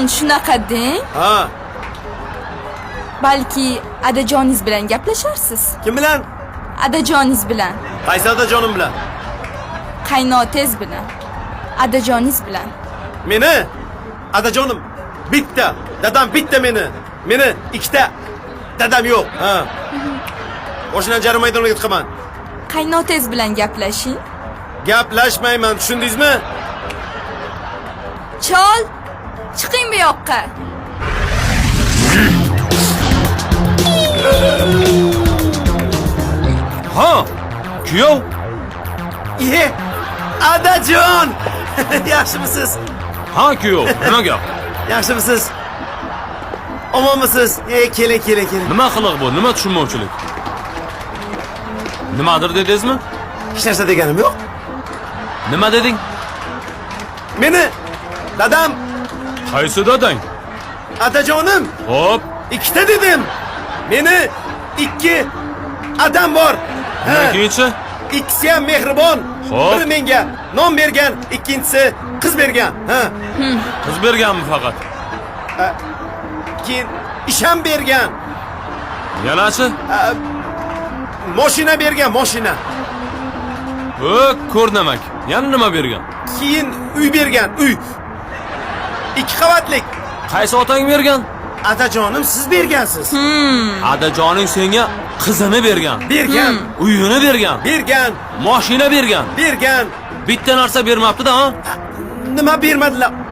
shunaqa deng. Ha, Balki adajoningiz bilan gaplasharsiz. kim bilan? Adajoningiz bilan, Qaysi otajonim bilan? qaynotangiz bilan, adajoningiz bilan. Meni adajonim bitta, dadam bitta meni. Meni ikkita dadam yo'q. Ha. O'shani jarima maydoniga chiqaman. Qaynotangiz bilan gaplashing. Gaplashmayman, tushundingizmi? Chol, chiqing bu yoqqa. Ha, kuyov. Iye, adajon! Yaxshimisiz? Ha, kuyov. Nima gap? Yaxshimisiz? Omonmisiz? Keling, keling, keling. Nima qiliq bu? Nima tushunmovchilik? Nimadir dedingizmi? Hech narsa deganim yo'q. Nima deding? Meni dadam, Qaysi dadang? adajonim Xo'p, ikkita dedim. Meni ikki adam bor. Ha, keyinchi? ikkisi ham mehribon. Xo'p. Biri menga non bergan, ikkinchisi qiz bergan. Ha. Qiz berganmi faqat? Keyin ish ham bergan. Yanachi? Mashina bergan, mashina. O, ko'rnamak. Yana nima bergan? Keyin uy bergan, uy. 2 qavatlik. Qaysi otang bergan? Adajonim siz bergansiz. Adajoning senga qizini bergan, Bergan, uyini bergan, bergan, mashina bergan. bergan. Bitta narsa bermabdi-da, ha? Nima bermadilar?